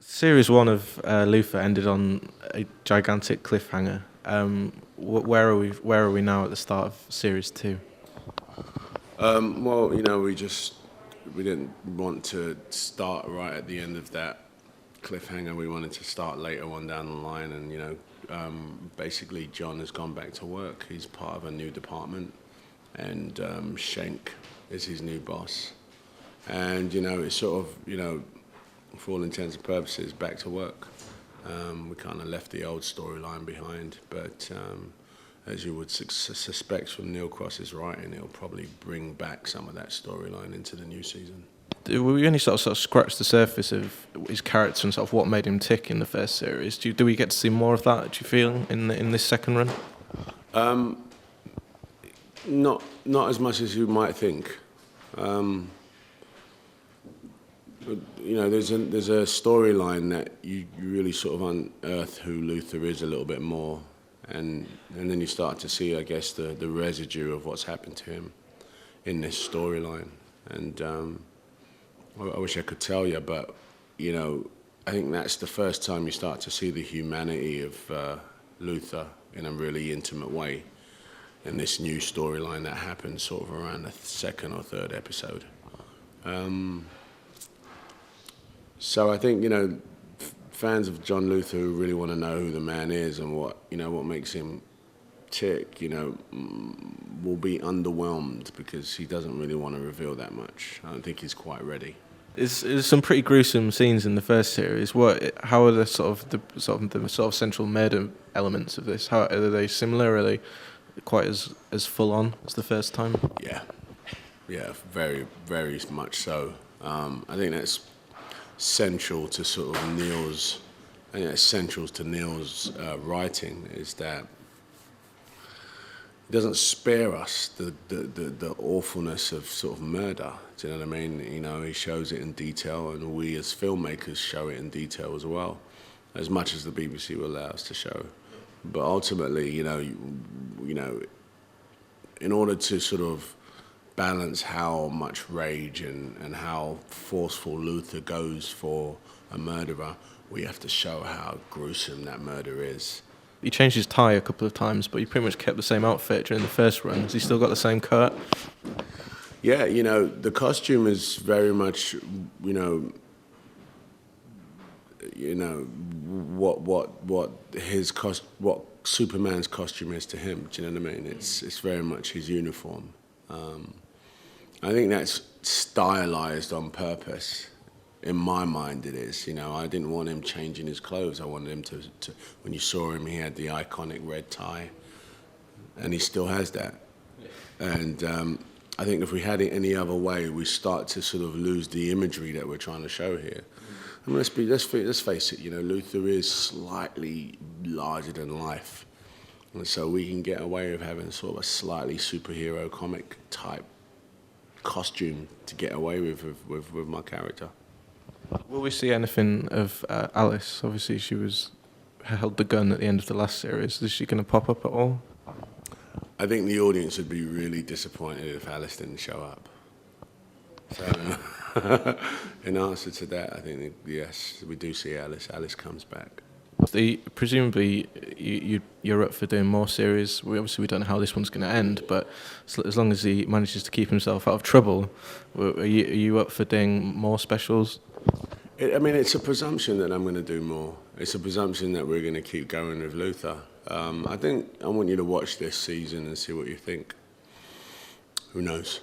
Series one of Luther ended on a gigantic cliffhanger. Where are we now at the start of series two? Well, we didn't want to start right at the end of that cliffhanger. We wanted to start later on down the line, and basically John has gone back to work. He's part of a new department, and Schenk is his new boss. And it's sort of for all intents and purposes, back to work. We kind of left the old storyline behind, but as you would suspect from Neil Cross's writing, it'll probably bring back some of that storyline into the new season. We only sort of scratched the surface of his character and sort of what made him tick in the first series. Do we get to see more of that? Do you feel in this second run? Not as much as you might think. There's a storyline that you really sort of unearth who Luther is a little bit more, and then you start to see, I guess, the residue of what's happened to him in this storyline. And I wish I could tell you, but I think that's the first time you start to see the humanity of Luther in a really intimate way in this new storyline that happens sort of around the second or third episode. So I think, fans of John Luther who really want to know who the man is and what makes him tick, will be underwhelmed because he doesn't really want to reveal that much. I don't think he's quite ready. There's some pretty gruesome scenes in the first series. How are the sort of central murder elements of this? How are they similar? Are they quite as full on as the first time? Yeah, very, very much so. I think that's central to sort of Neil's writing, is that he doesn't spare us the awfulness of sort of murder. Do you know what I mean? He shows it in detail, and we as filmmakers show it in detail as well, as much as the BBC will allow us to show. But ultimately, in order to sort of balance how much rage and how forceful Luther goes for a murderer, we have to show how gruesome that murder is. He changed his tie a couple of times, but he pretty much kept the same outfit during the first run. Has he still got the same coat? Yeah, the costume is very much, what Superman's costume is to him. Do you know what I mean? It's very much his uniform. I think that's stylized on purpose. In my mind, it is. I didn't want him changing his clothes. I wanted him to when you saw him, he had the iconic red tie, and he still has that. And I think if we had it any other way, we start to sort of lose the imagery that we're trying to show here. I mean, let's face it. Luther is slightly larger than life, and so we can get away with having sort of a slightly superhero comic type costume to get away with my character. Will we see anything of Alice? Obviously, she held the gun at the end of the last series. Is she going to pop up at all? I think the audience would be really disappointed if Alice didn't show up. So, in answer to that, I think yes, we do see Alice. Alice comes back. Presumably, you're up for doing more series. We don't know how this one's going to end, but as long as he manages to keep himself out of trouble, are you up for doing more specials? It's a presumption that I'm going to do more. It's a presumption that we're going to keep going with Luther. I think I want you to watch this season and see what you think. Who knows,